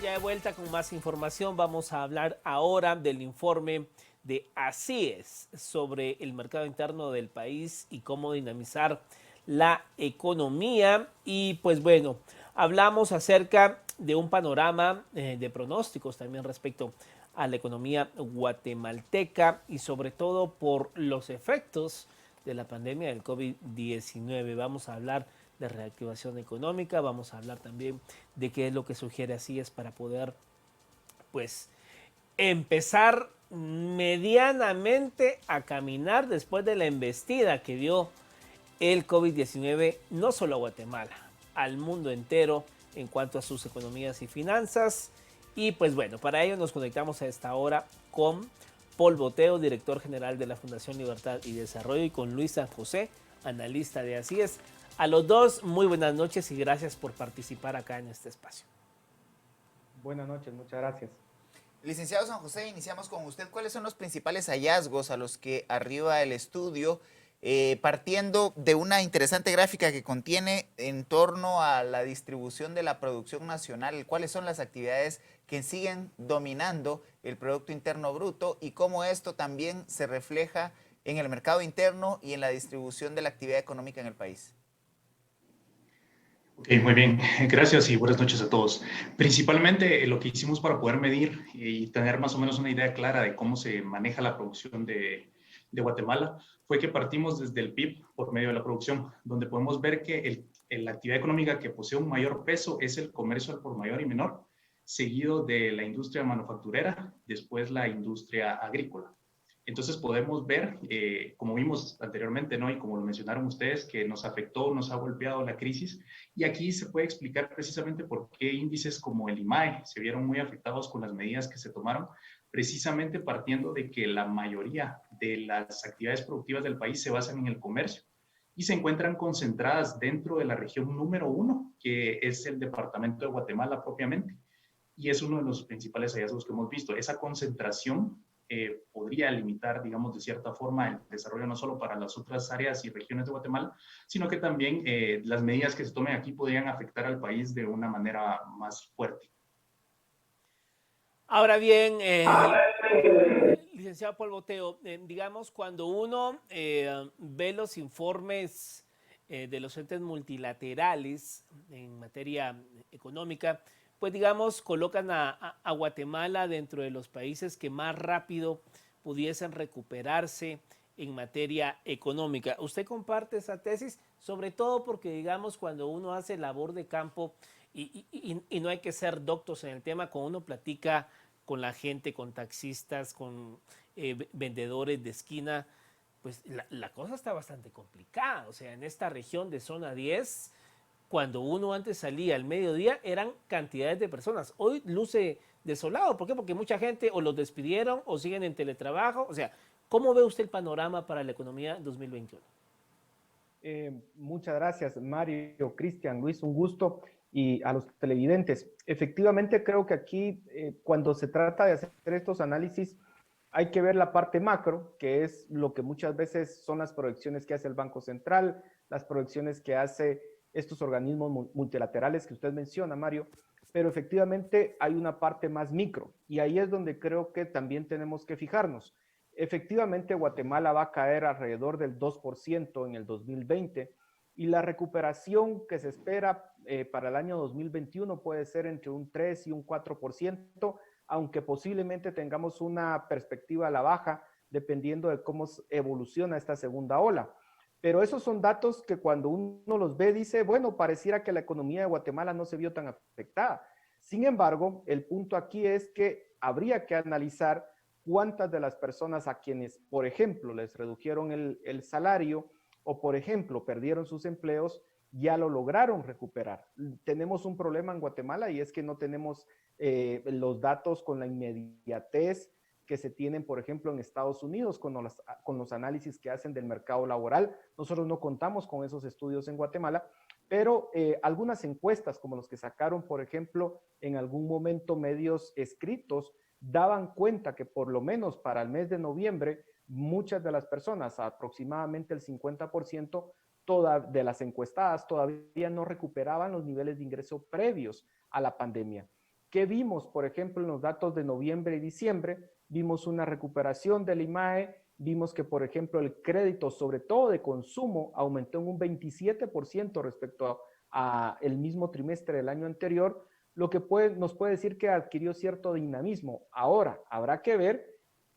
ya de vuelta con más información. Vamos a hablar ahora del informe de ACIES sobre el mercado interno del país y cómo dinamizar la economía. Y pues bueno, hablamos acerca de un panorama de pronósticos también respecto a la economía guatemalteca y sobre todo por los efectos de la pandemia del COVID-19. Vamos a hablar de reactivación económica, vamos a hablar también de qué es lo que sugiere ACIES para poder pues empezar medianamente a caminar después de la embestida que dio el COVID-19 no solo a Guatemala, al mundo entero en cuanto a sus economías y finanzas. Y pues bueno, para ello nos conectamos a esta hora con Paul Boteo, director general de la Fundación Libertad y Desarrollo, y con Luis San José, analista de ACIES. A los dos, muy buenas noches y gracias por participar acá en este espacio. Buenas noches, muchas gracias. Licenciado San José, iniciamos con usted. ¿Cuáles son los principales hallazgos a los que arriba el estudio, partiendo de una interesante gráfica que contiene en torno a la distribución de la producción nacional? ¿Cuáles son las actividades que siguen dominando el Producto Interno Bruto y cómo esto también se refleja en el mercado interno y en la distribución de la actividad económica en el país? Ok, muy bien. Gracias y buenas noches a todos. Principalmente lo que hicimos para poder medir y tener más o menos una idea clara de cómo se maneja la producción de Guatemala fue que partimos desde el PIB por medio de la producción, donde podemos ver que la actividad económica que posee un mayor peso es el comercio al por mayor y menor, seguido de la industria manufacturera, después la industria agrícola. Entonces podemos ver, como vimos anteriormente, ¿no? Y como lo mencionaron ustedes, que nos afectó, nos ha golpeado la crisis. Y aquí se puede explicar precisamente por qué índices como el IMAE se vieron muy afectados con las medidas que se tomaron, precisamente partiendo de que la mayoría de las actividades productivas del país se basan en el comercio y se encuentran concentradas dentro de la región número 1, que es el departamento de Guatemala propiamente. Y es uno de los principales hallazgos que hemos visto. Esa concentración podría limitar, digamos, de cierta forma el desarrollo no solo para las otras áreas y regiones de Guatemala, sino que también las medidas que se tomen aquí podrían afectar al país de una manera más fuerte. Ahora bien, licenciado Paul Boteo, digamos, cuando uno ve los informes de los entes multilaterales en materia económica, pues digamos, colocan a Guatemala dentro de los países que más rápido pudiesen recuperarse en materia económica. ¿Usted comparte esa tesis? Sobre todo porque, digamos, cuando uno hace labor de campo y no hay que ser doctos en el tema, cuando uno platica con la gente, con taxistas, con vendedores de esquina, pues la cosa está bastante complicada. O sea, en esta región de zona 10, cuando uno antes salía al mediodía, eran cantidades de personas. Hoy luce desolado. ¿Por qué? Porque mucha gente o los despidieron o siguen en teletrabajo. O sea, ¿cómo ve usted el panorama para la economía 2021? Muchas gracias, Mario, Cristian, Luis, un gusto. Y a los televidentes. Efectivamente, creo que aquí, cuando se trata de hacer estos análisis, hay que ver la parte macro, que es lo que muchas veces son las proyecciones que hace el Banco Central, las proyecciones que hace estos organismos multilaterales que usted menciona, Mario, pero efectivamente hay una parte más micro y ahí es donde creo que también tenemos que fijarnos. Efectivamente, Guatemala va a caer alrededor del 2% en el 2020 y la recuperación que se espera para el año 2021 puede ser entre un 3 y un 4%, aunque posiblemente tengamos una perspectiva a la baja dependiendo de cómo evoluciona esta segunda ola. Pero esos son datos que cuando uno los ve dice, bueno, pareciera que la economía de Guatemala no se vio tan afectada. Sin embargo, el punto aquí es que habría que analizar cuántas de las personas a quienes, por ejemplo, les redujeron el salario o, por ejemplo, perdieron sus empleos, ya lo lograron recuperar. Tenemos un problema en Guatemala y es que no tenemos los datos con la inmediatez que se tienen, por ejemplo, en Estados Unidos con los análisis que hacen del mercado laboral. Nosotros no contamos con esos estudios en Guatemala, pero algunas encuestas, como los que sacaron, por ejemplo, en algún momento medios escritos, daban cuenta que por lo menos para el mes de noviembre, muchas de las personas, aproximadamente el 50% de las encuestadas, todavía no recuperaban los niveles de ingreso previos a la pandemia. ¿Qué vimos, por ejemplo, en los datos de noviembre y diciembre? Vimos una recuperación del IMAE, vimos que, por ejemplo, el crédito, sobre todo de consumo, aumentó en un 27% respecto a el mismo trimestre del año anterior, lo que nos puede decir que adquirió cierto dinamismo. Ahora, habrá que ver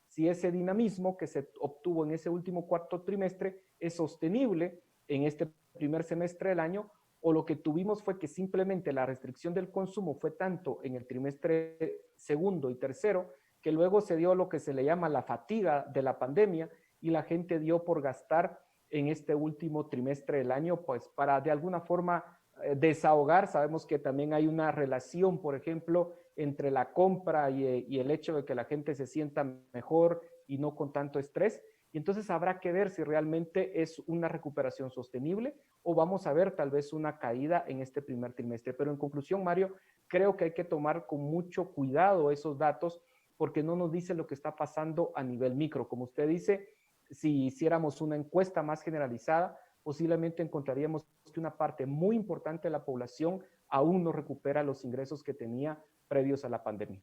si ese dinamismo que se obtuvo en ese último cuarto trimestre es sostenible en este primer semestre del año, o lo que tuvimos fue que simplemente la restricción del consumo fue tanto en el trimestre segundo y tercero, que luego se dio lo que se le llama la fatiga de la pandemia y la gente dio por gastar en este último trimestre del año, pues para de alguna forma desahogar. Sabemos que también hay una relación, por ejemplo, entre la compra y el hecho de que la gente se sienta mejor y no con tanto estrés. Y entonces habrá que ver si realmente es una recuperación sostenible o vamos a ver tal vez una caída en este primer trimestre. Pero en conclusión, Mario, creo que hay que tomar con mucho cuidado esos datos porque no nos dice lo que está pasando a nivel micro. Como usted dice, si hiciéramos una encuesta más generalizada, posiblemente encontraríamos que una parte muy importante de la población aún no recupera los ingresos que tenía previos a la pandemia.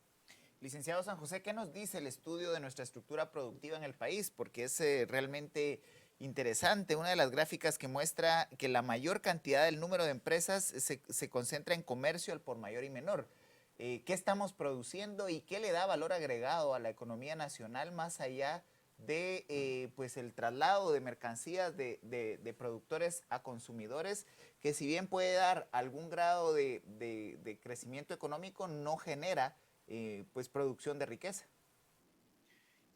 Licenciado San José, ¿qué nos dice el estudio de nuestra estructura productiva en el país? Porque es realmente interesante. Una de las gráficas que muestra que la mayor cantidad del número de empresas se concentra en comercio al por mayor y menor. ¿Qué estamos produciendo y qué le da valor agregado a la economía nacional más allá de pues el traslado de mercancías de productores a consumidores, que si bien puede dar algún grado de crecimiento económico, no genera pues producción de riqueza?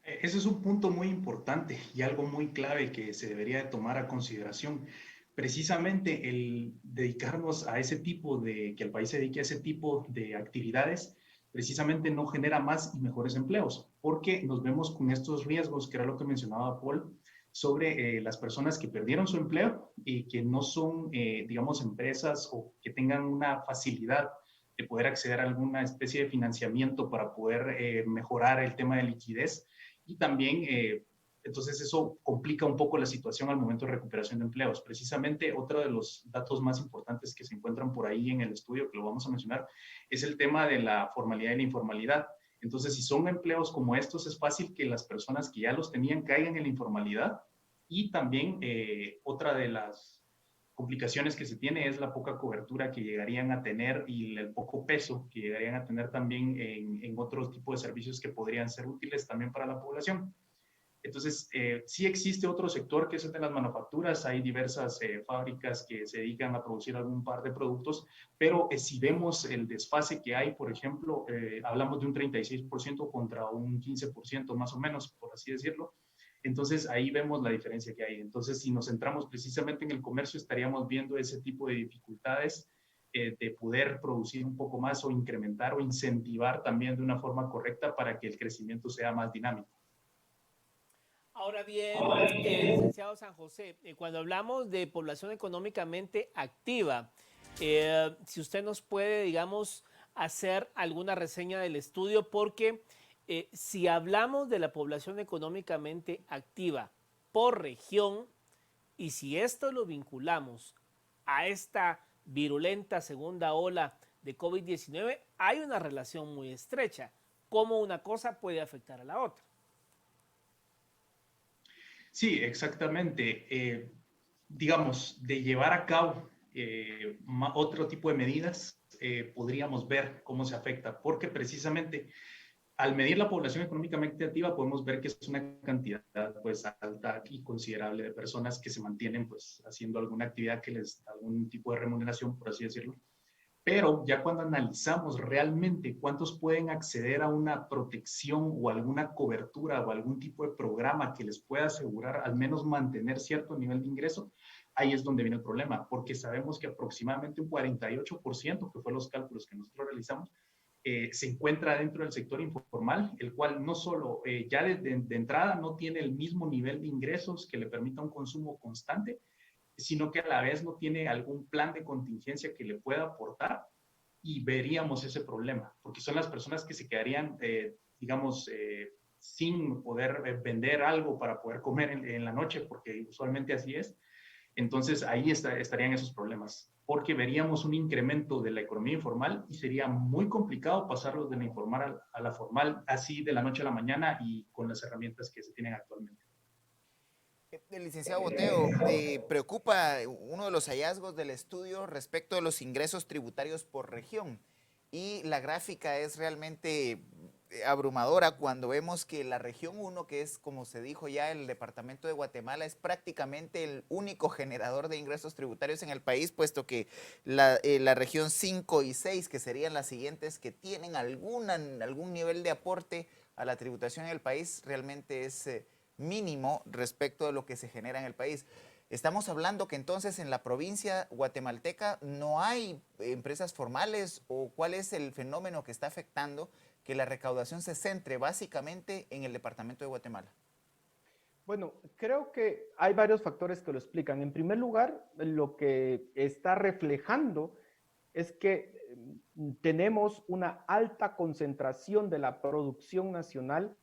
Ese es un punto muy importante y algo muy clave que se debería de tomar a consideración. Precisamente el dedicarnos a ese tipo de, que el país se dedique a ese tipo de actividades, precisamente no genera más y mejores empleos, porque nos vemos con estos riesgos, que era lo que mencionaba Paul, sobre las personas que perdieron su empleo y que no son, digamos, empresas o que tengan una facilidad de poder acceder a alguna especie de financiamiento para poder mejorar el tema de liquidez. Y también, entonces eso complica un poco la situación al momento de recuperación de empleos. Precisamente otro de los datos más importantes que se encuentran por ahí en el estudio, que lo vamos a mencionar, es el tema de la formalidad y la informalidad. Entonces, si son empleos como estos, es fácil que las personas que ya los tenían caigan en la informalidad. Y también otra de las complicaciones que se tiene es la poca cobertura que llegarían a tener y el poco peso que llegarían a tener también en otros tipos de servicios que podrían ser útiles también para la población. Entonces, sí existe otro sector que es el de las manufacturas. Hay diversas fábricas que se dedican a producir algún par de productos, pero si vemos el desfase que hay, por ejemplo, hablamos de un 36% contra un 15% más o menos, por así decirlo. Entonces, ahí vemos la diferencia que hay. Entonces, si nos centramos precisamente en el comercio, estaríamos viendo ese tipo de dificultades de poder producir un poco más o incrementar o incentivar también de una forma correcta para que el crecimiento sea más dinámico. Ahora bien, licenciado San José, cuando hablamos de población económicamente activa, si usted nos puede, digamos, hacer alguna reseña del estudio, porque si hablamos de la población económicamente activa por región, y si esto lo vinculamos a esta virulenta segunda ola de COVID-19, hay una relación muy estrecha. ¿Cómo una cosa puede afectar a la otra? Sí, exactamente. Digamos, de llevar a cabo otro tipo de medidas, podríamos ver cómo se afecta, porque precisamente al medir la población económicamente activa podemos ver que es una cantidad pues alta y considerable de personas que se mantienen pues haciendo alguna actividad que les da algún tipo de remuneración, por así decirlo. Pero ya cuando analizamos realmente cuántos pueden acceder a una protección o alguna cobertura o algún tipo de programa que les pueda asegurar al menos mantener cierto nivel de ingreso, ahí es donde viene el problema, porque sabemos que aproximadamente un 48%, que fue los cálculos que nosotros realizamos, se encuentra dentro del sector informal, el cual no solo ya de entrada no tiene el mismo nivel de ingresos que le permita un consumo constante, sino que a la vez no tiene algún plan de contingencia que le pueda aportar, y veríamos ese problema, porque son las personas que se quedarían, digamos, sin poder vender algo para poder comer en la noche, porque usualmente así es. Entonces ahí estarían esos problemas, porque veríamos un incremento de la economía informal y sería muy complicado pasarlo de la informal a la formal así de la noche a la mañana y con las herramientas que se tienen actualmente. El licenciado Boteo, preocupa uno de los hallazgos del estudio respecto de los ingresos tributarios por región. Y la gráfica es realmente abrumadora cuando vemos que la región 1, que es, como se dijo ya, el departamento de Guatemala, es prácticamente el único generador de ingresos tributarios en el país, puesto que la región 5 y 6, que serían las siguientes, que tienen algún nivel de aporte a la tributación en el país, realmente es mínimo respecto de lo que se genera en el país. Estamos hablando que entonces en la provincia guatemalteca no hay empresas formales, o cuál es el fenómeno que está afectando que la recaudación se centre básicamente en el departamento de Guatemala. Bueno, creo que hay varios factores que lo explican. En primer lugar, lo que está reflejando es que tenemos una alta concentración de la producción nacional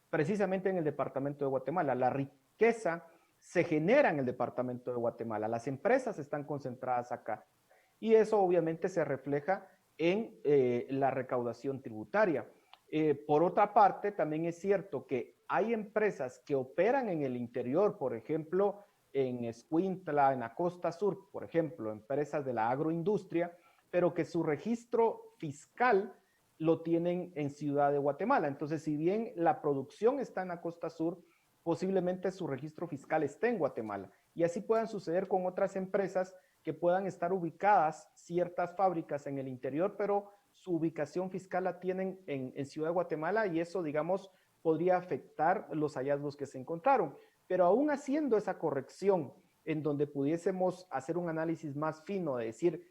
precisamente en el departamento de Guatemala. La riqueza se genera en el departamento de Guatemala, las empresas están concentradas acá y eso obviamente se refleja en la recaudación tributaria. Por otra parte, también es cierto que hay empresas que operan en el interior, por ejemplo, en Escuintla, en la costa sur, por ejemplo, empresas de la agroindustria, pero que su registro fiscal lo tienen en Ciudad de Guatemala. Entonces, si bien la producción está en la costa sur, posiblemente su registro fiscal esté en Guatemala. Y así puedan suceder con otras empresas que puedan estar ubicadas ciertas fábricas en el interior, pero su ubicación fiscal la tienen en Ciudad de Guatemala y eso, digamos, podría afectar los hallazgos que se encontraron. Pero aún haciendo esa corrección en donde pudiésemos hacer un análisis más fino de decir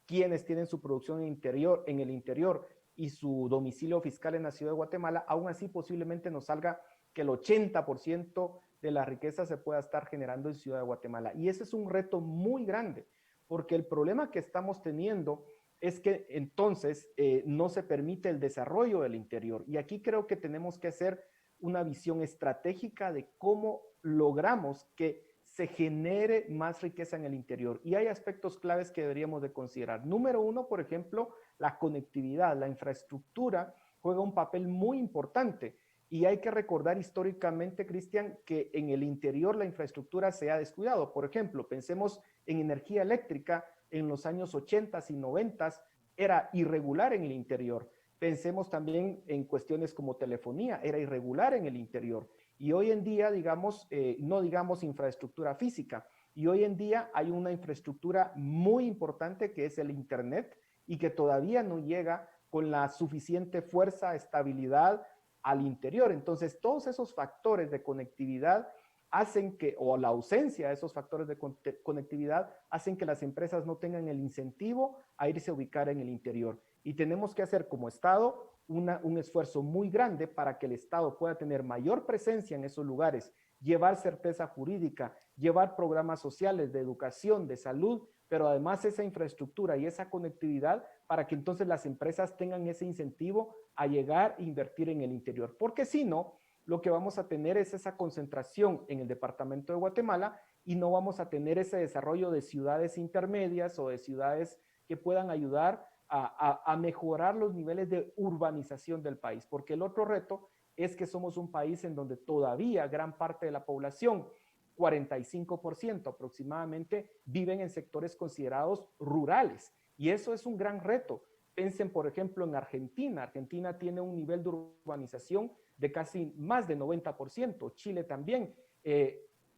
quiénes tienen su producción en el interior y su domicilio fiscal en la Ciudad de Guatemala, aún así posiblemente nos salga que el 80% de la riqueza se pueda estar generando en Ciudad de Guatemala. Y ese es un reto muy grande, porque el problema que estamos teniendo es que entonces no se permite el desarrollo del interior. Y aquí creo que tenemos que hacer una visión estratégica de cómo logramos que se genere más riqueza en el interior. Y hay aspectos claves que deberíamos de considerar. Número uno, por ejemplo, la conectividad, la infraestructura juega un papel muy importante. Y hay que recordar históricamente, Cristian, que en el interior la infraestructura se ha descuidado. Por ejemplo, pensemos en energía eléctrica en los años 80 y 90 era irregular en el interior. Pensemos también en cuestiones como telefonía, era irregular en el interior. Y hoy en día, digamos, no digamos infraestructura física, y hoy en día hay una infraestructura muy importante que es el Internet y que todavía no llega con la suficiente fuerza, estabilidad al interior. Entonces, todos esos factores de conectividad hacen que, o la ausencia de esos factores de conectividad, hacen que las empresas no tengan el incentivo a irse a ubicar en el interior. Y tenemos que hacer como Estado un esfuerzo muy grande para que el Estado pueda tener mayor presencia en esos lugares, llevar certeza jurídica, llevar programas sociales de educación, de salud, pero además esa infraestructura y esa conectividad para que entonces las empresas tengan ese incentivo a llegar e invertir en el interior. Porque si no, lo que vamos a tener es esa concentración en el departamento de Guatemala y no vamos a tener ese desarrollo de ciudades intermedias o de ciudades que puedan ayudar a mejorar los niveles de urbanización del país. Porque el otro reto es que somos un país en donde todavía gran parte de la población, 45% aproximadamente, viven en sectores considerados rurales. Y eso es un gran reto. Piensen, por ejemplo, en Argentina. Argentina tiene un nivel de urbanización de casi más de 90%. Chile también.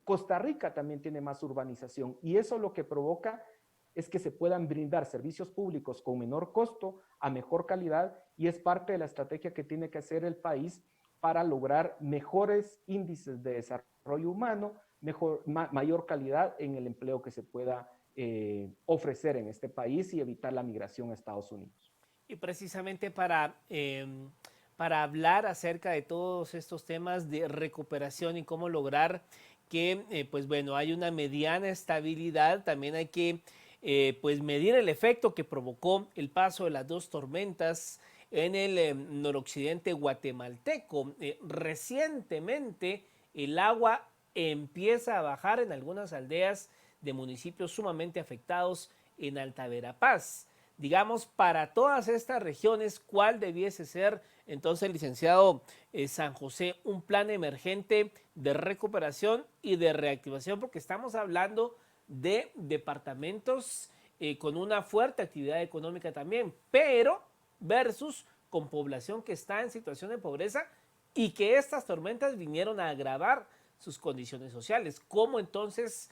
Costa Rica también tiene más urbanización. Y eso lo que provoca es que se puedan brindar servicios públicos con menor costo, a mejor calidad, y es parte de la estrategia que tiene que hacer el país para lograr mejores índices de desarrollo humano, mayor calidad en el empleo que se pueda ofrecer en este país y evitar la migración a Estados Unidos. Y precisamente para hablar acerca de todos estos temas de recuperación y cómo lograr que, pues bueno, hay una mediana estabilidad, también hay que pues medir el efecto que provocó el paso de las dos tormentas en el noroccidente guatemalteco. Recientemente el agua empieza a bajar en algunas aldeas de municipios sumamente afectados en Alta Verapaz. Digamos, para todas estas regiones, ¿cuál debiese ser entonces, licenciado San José, un plan emergente de recuperación y de reactivación? Porque estamos hablando de departamentos con una fuerte actividad económica también, pero versus con población que está en situación de pobreza y que estas tormentas vinieron a agravar sus condiciones sociales. ¿Cómo entonces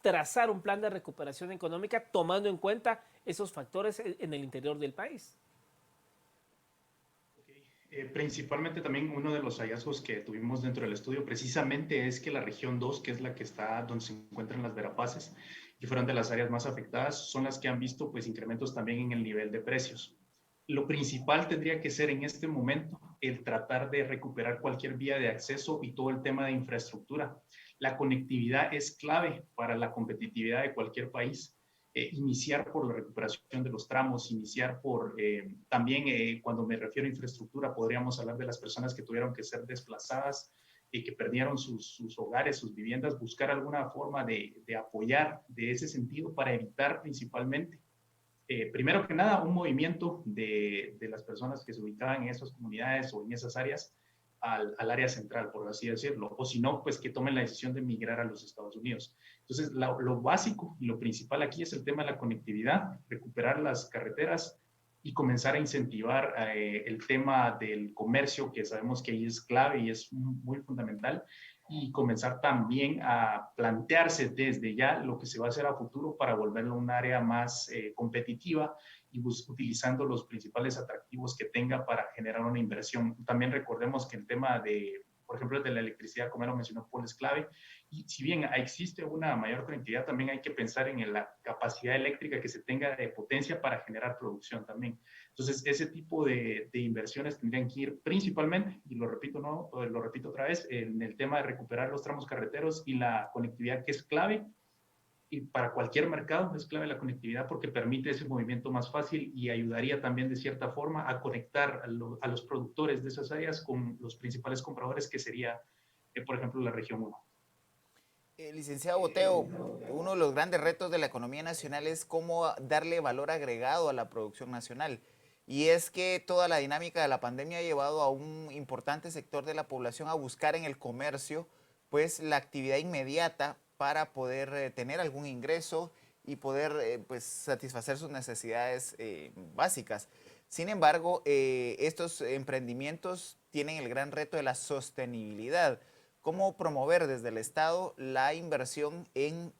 trazar un plan de recuperación económica tomando en cuenta esos factores en el interior del país? Principalmente también uno de los hallazgos que tuvimos dentro del estudio precisamente es que la región 2, que es la que está donde se encuentran las Verapaces, y fueron de las áreas más afectadas, son las que han visto pues incrementos también en el nivel de precios. Lo principal tendría que ser en este momento el tratar de recuperar cualquier vía de acceso y todo el tema de infraestructura. La conectividad es clave para la competitividad de cualquier país. Iniciar por la recuperación de los tramos, iniciar por también, cuando me refiero a infraestructura, podríamos hablar de las personas que tuvieron que ser desplazadas y que perdieron sus hogares, sus viviendas, buscar alguna forma de apoyar de ese sentido para evitar principalmente primero que nada, un movimiento de las personas que se ubicaban en esas comunidades o en esas áreas al área central, por así decirlo, o si no, pues que tomen la decisión de migrar a los Estados Unidos. Entonces, lo básico y lo principal aquí es el tema de la conectividad, recuperar las carreteras y comenzar a incentivar el tema del comercio, que sabemos que ahí es clave y es muy fundamental, y comenzar también a plantearse desde ya lo que se va a hacer a futuro para volverlo un área más competitiva y utilizando los principales atractivos que tenga para generar una inversión. También recordemos que el tema de, por ejemplo, el de la electricidad, como lo mencionó Paul, es clave. Y si bien existe una mayor conectividad, también hay que pensar en la capacidad eléctrica que se tenga de potencia para generar producción también. Entonces, ese tipo de inversiones tendrían que ir principalmente, y lo repito, ¿no? Lo repito otra vez, en el tema de recuperar los tramos carreteros y la conectividad, que es clave, y para cualquier mercado es clave la conectividad porque permite ese movimiento más fácil y ayudaría también de cierta forma a conectar a los productores de esas áreas con los principales compradores, que sería, por ejemplo, la región 1. Licenciado Boteo, uno de los grandes retos de la economía nacional es cómo darle valor agregado a la producción nacional. Y es que toda la dinámica de la pandemia ha llevado a un importante sector de la población a buscar en el comercio pues la actividad inmediata para poder tener algún ingreso y poder pues satisfacer sus necesidades básicas. Sin embargo, estos emprendimientos tienen el gran reto de la sostenibilidad. ¿Cómo promover desde el Estado la inversión en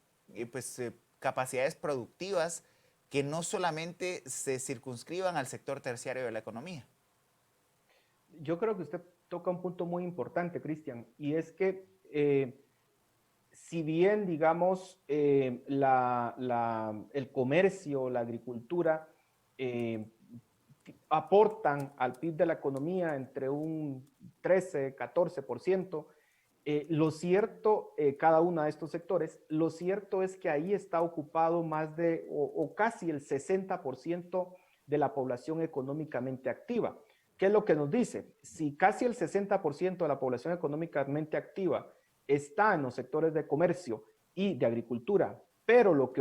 capacidades productivas que no solamente se circunscriban al sector terciario de la economía? Yo creo que usted toca un punto muy importante, Cristian, y es que si bien, digamos, el comercio, la agricultura, eh, aportan al PIB de la economía entre un 13, 14%, lo cierto, cada uno de estos sectores, lo cierto es que ahí está ocupado más de, o casi el 60% de la población económicamente activa. ¿Qué es lo que nos dice? Si casi el 60% de la población económicamente activa está en los sectores de comercio y de agricultura, pero lo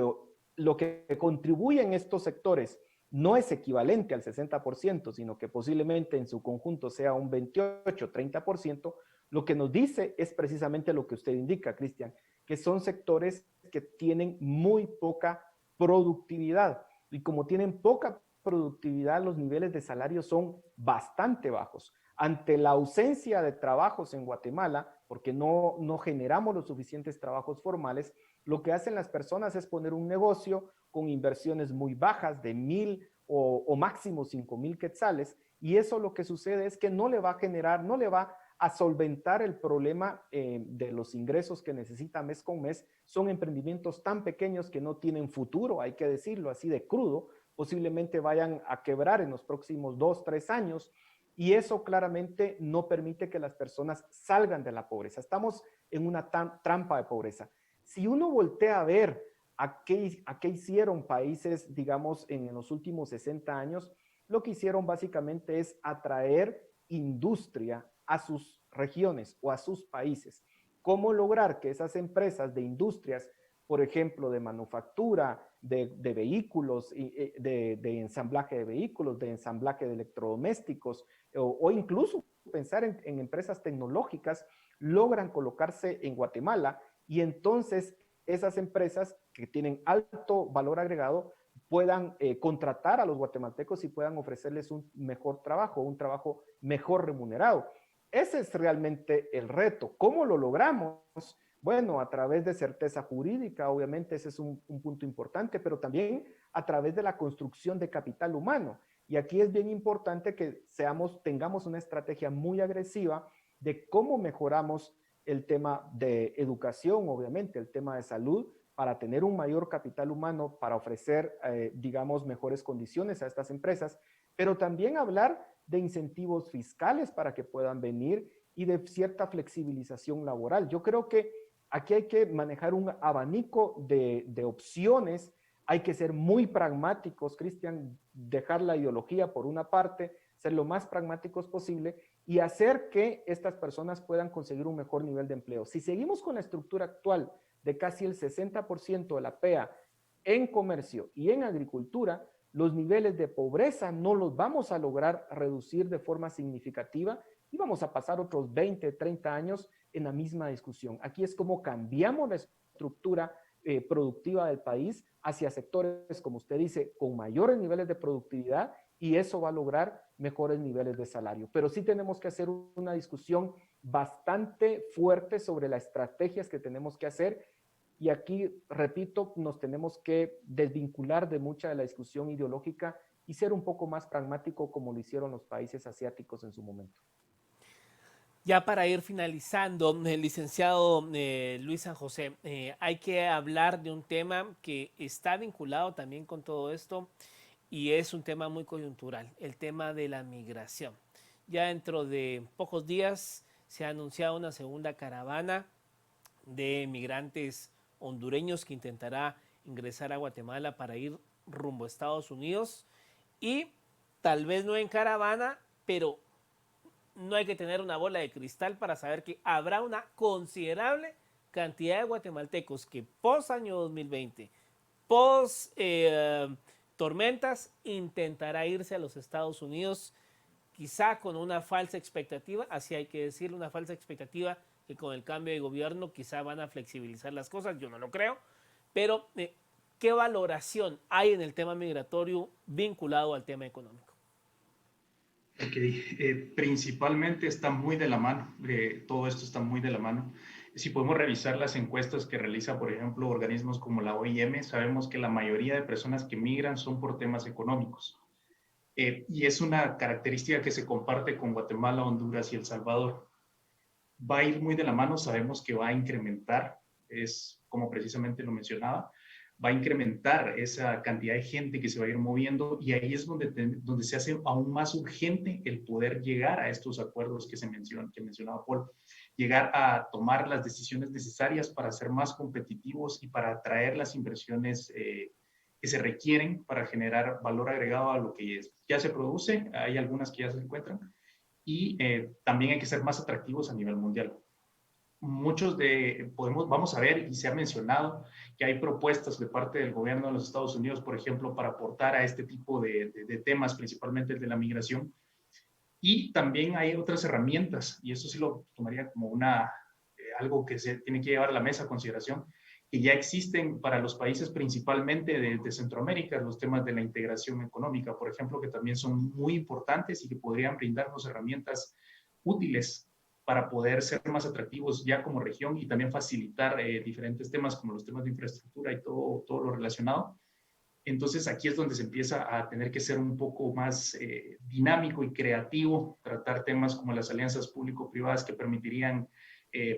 que contribuye en estos sectores no es equivalente al 60%, sino que posiblemente en su conjunto sea un 28, 30%, lo que nos dice es precisamente lo que usted indica, Cristian, que son sectores que tienen muy poca productividad. Y como tienen poca productividad, los niveles de salario son bastante bajos. Ante la ausencia de trabajos en Guatemala, porque no generamos los suficientes trabajos formales, lo que hacen las personas es poner un negocio con inversiones muy bajas de 1,000 o máximo 5,000 quetzales, y eso lo que sucede es que no le va a generar, no le va a solventar el problema de los ingresos que necesita mes con mes. Son emprendimientos tan pequeños que no tienen futuro, hay que decirlo así de crudo, posiblemente vayan a quebrar en los próximos 2, 3 años, y eso claramente no permite que las personas salgan de la pobreza. Estamos en una trampa de pobreza. Si uno voltea a ver a qué hicieron países, digamos, en los últimos 60 años, lo que hicieron básicamente es atraer industria a sus regiones o a sus países. cómo lograr que esas empresas de industrias, por ejemplo, de manufactura, de vehículos, de ensamblaje de vehículos, de ensamblaje de electrodomésticos, o incluso pensar en empresas tecnológicas, logran colocarse en Guatemala y entonces esas empresas que tienen alto valor agregado puedan contratar a los guatemaltecos y puedan ofrecerles un mejor trabajo, un trabajo mejor remunerado. Ese es realmente el reto. ¿Cómo lo logramos? Bueno, a través de certeza jurídica, obviamente ese es un punto importante, pero también a través de la construcción de capital humano. Y aquí es bien importante que tengamos una estrategia muy agresiva de cómo mejoramos el tema de educación, obviamente, el tema de salud, para tener un mayor capital humano, para ofrecer, digamos, mejores condiciones a estas empresas, pero también hablar de incentivos fiscales para que puedan venir y de cierta flexibilización laboral. Yo creo que aquí hay que manejar un abanico de opciones, hay que ser muy pragmáticos, Cristian, dejar la ideología por una parte, ser lo más pragmáticos posible y hacer que estas personas puedan conseguir un mejor nivel de empleo. Si seguimos con la estructura actual de casi el 60% de la PEA en comercio y en agricultura, los niveles de pobreza no los vamos a lograr reducir de forma significativa y vamos a pasar otros 20, 30 años en la misma discusión. Aquí es como cambiamos la estructura productiva del país hacia sectores, como usted dice, con mayores niveles de productividad y eso va a lograr mejores niveles de salario. Pero sí tenemos que hacer una discusión bastante fuerte sobre las estrategias que tenemos que hacer y aquí, repito, nos tenemos que desvincular de mucha de la discusión ideológica y ser un poco más pragmático como lo hicieron los países asiáticos en su momento. Ya para ir finalizando, el licenciado Luis San José, hay que hablar de un tema que está vinculado también con todo esto y es un tema muy coyuntural, el tema de la migración. Ya dentro de pocos días se ha anunciado una segunda caravana de migrantes hondureños que intentará ingresar a Guatemala para ir rumbo a Estados Unidos y tal vez no en caravana, pero no hay que tener una bola de cristal para saber que habrá una considerable cantidad de guatemaltecos que post año 2020, post tormentas, intentará irse a los Estados Unidos, quizá con una falsa expectativa, así hay que decirlo, una falsa expectativa que con el cambio de gobierno quizá van a flexibilizar las cosas, yo no lo creo, pero ¿qué valoración hay en el tema migratorio vinculado al tema económico? Okay. Principalmente está muy de la mano, todo esto está muy de la mano. Si podemos revisar las encuestas que realiza, por ejemplo, organismos como la OIM, sabemos que la mayoría de personas que migran son por temas económicos. Y es una característica que se comparte con Guatemala, Honduras y El Salvador. Va a ir muy de la mano, sabemos que va a incrementar, es como precisamente lo mencionaba, va a incrementar esa cantidad de gente que se va a ir moviendo y ahí es donde se hace aún más urgente el poder llegar a estos acuerdos que mencionaba Paul, llegar a tomar las decisiones necesarias para ser más competitivos y para atraer las inversiones que se requieren para generar valor agregado a lo que ya se produce, hay algunas que ya se encuentran, y también hay que ser más atractivos a nivel mundial. Vamos a ver, y se ha mencionado que hay propuestas de parte del gobierno de los Estados Unidos, por ejemplo, para aportar a este tipo de temas, principalmente el de la migración. Y también hay otras herramientas, y eso sí lo tomaría como algo que se tiene que llevar a la mesa a consideración, que ya existen para los países principalmente de Centroamérica, los temas de la integración económica, por ejemplo, que también son muy importantes y que podrían brindarnos herramientas útiles para poder ser más atractivos ya como región y también facilitar diferentes temas como los temas de infraestructura y todo lo relacionado. Entonces aquí es donde se empieza a tener que ser un poco más dinámico y creativo, tratar temas como las alianzas público-privadas que permitirían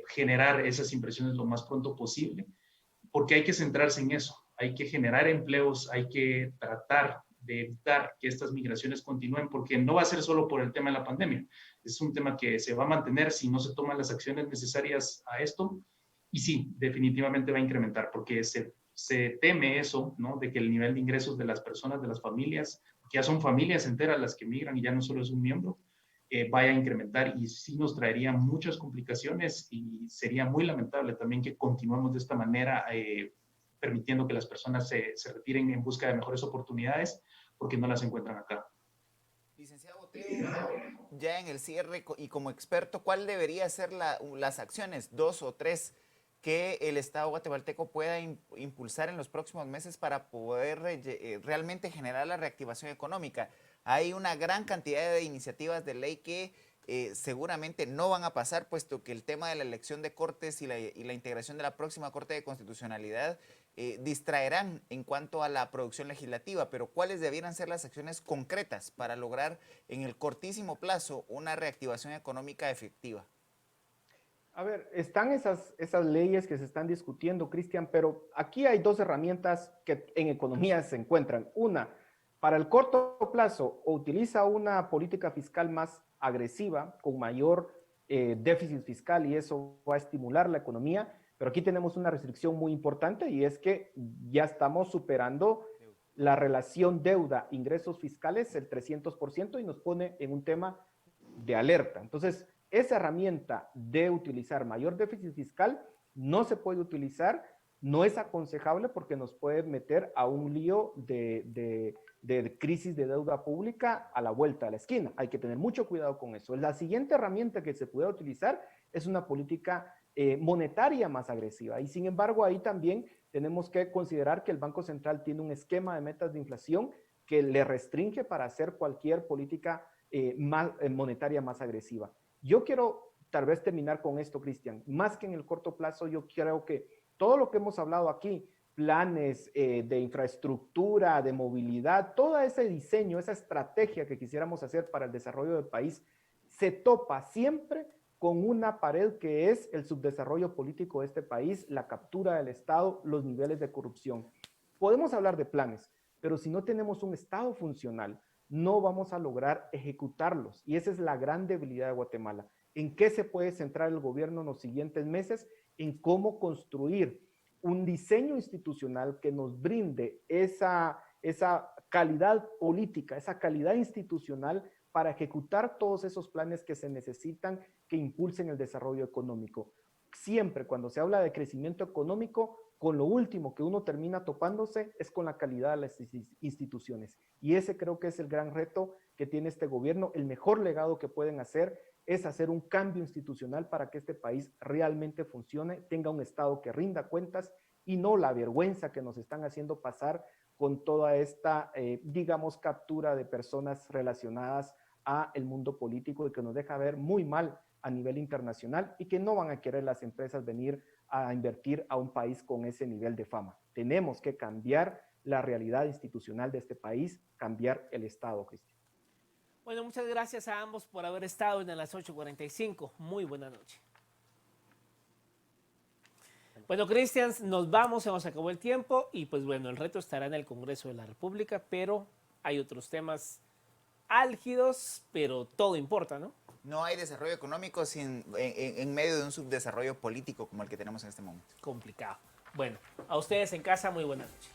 generar esas impresiones lo más pronto posible, porque hay que centrarse en eso, hay que generar empleos, hay que tratar de evitar que estas migraciones continúen, porque no va a ser solo por el tema de la pandemia, es un tema que se va a mantener si no se toman las acciones necesarias a esto, y sí, definitivamente va a incrementar, porque se teme eso, ¿no? De que el nivel de ingresos de las personas, de las familias, que ya son familias enteras las que migran y ya no solo es un miembro, vaya a incrementar y sí nos traería muchas complicaciones y sería muy lamentable también que continuemos de esta manera, permitiendo que las personas se retiren en busca de mejores oportunidades porque no las encuentran acá. Licenciado Botero, ya en el cierre y como experto, ¿cuál debería ser las acciones, 2 o 3, que el Estado guatemalteco pueda impulsar en los próximos meses para poder realmente generar la reactivación económica? Hay una gran cantidad de iniciativas de ley que seguramente no van a pasar, puesto que el tema de la elección de cortes y la integración de la próxima Corte de Constitucionalidad distraerán en cuanto a la producción legislativa, pero ¿cuáles debieran ser las acciones concretas para lograr en el cortísimo plazo una reactivación económica efectiva? A ver, están esas leyes que se están discutiendo, Cristian, pero aquí hay dos herramientas que en economía se encuentran. Una, para el corto plazo, o utiliza una política fiscal más agresiva, con mayor déficit fiscal, y eso va a estimular la economía, pero aquí tenemos una restricción muy importante y es que ya estamos superando la relación deuda-ingresos fiscales, el 300%, y nos pone en un tema de alerta. Entonces, esa herramienta de utilizar mayor déficit fiscal no se puede utilizar, no es aconsejable porque nos puede meter a un lío de crisis de deuda pública a la vuelta de la esquina. Hay que tener mucho cuidado con eso. La siguiente herramienta que se puede utilizar es una política monetaria más agresiva. Y sin embargo, ahí también tenemos que considerar que el Banco Central tiene un esquema de metas de inflación que le restringe para hacer cualquier política monetaria más agresiva. Yo quiero tal vez terminar con esto, Cristian. Más que en el corto plazo, yo creo que todo lo que hemos hablado aquí, planes de infraestructura, de movilidad, todo ese diseño, esa estrategia que quisiéramos hacer para el desarrollo del país, se topa siempre con una pared que es el subdesarrollo político de este país, la captura del Estado, los niveles de corrupción. Podemos hablar de planes, pero si no tenemos un Estado funcional, no vamos a lograr ejecutarlos. Y esa es la gran debilidad de Guatemala. ¿En qué se puede centrar el gobierno en los siguientes meses? En cómo construir un diseño institucional que nos brinde esa calidad política, esa calidad institucional para ejecutar todos esos planes que se necesitan que impulsen el desarrollo económico. Siempre cuando se habla de crecimiento económico, con lo último que uno termina topándose es con la calidad de las instituciones. Y ese creo que es el gran reto que tiene este gobierno. El mejor legado que pueden hacer es hacer un cambio institucional para que este país realmente funcione, tenga un Estado que rinda cuentas y no la vergüenza que nos están haciendo pasar con toda esta, digamos, captura de personas relacionadas a el mundo político y que nos deja ver muy mal a nivel internacional y que no van a querer las empresas venir a invertir a un país con ese nivel de fama. Tenemos que cambiar la realidad institucional de este país, cambiar el Estado, Cristian. Bueno, muchas gracias a ambos por haber estado en las 8:45. Muy buena noche. Bueno, Cristian, nos vamos, se nos acabó el tiempo y pues bueno, el reto estará en el Congreso de la República, pero hay otros temas álgidos, pero todo importa, ¿no? No hay desarrollo económico en medio de un subdesarrollo político como el que tenemos en este momento. Complicado. Bueno, a ustedes en casa, muy buena noche.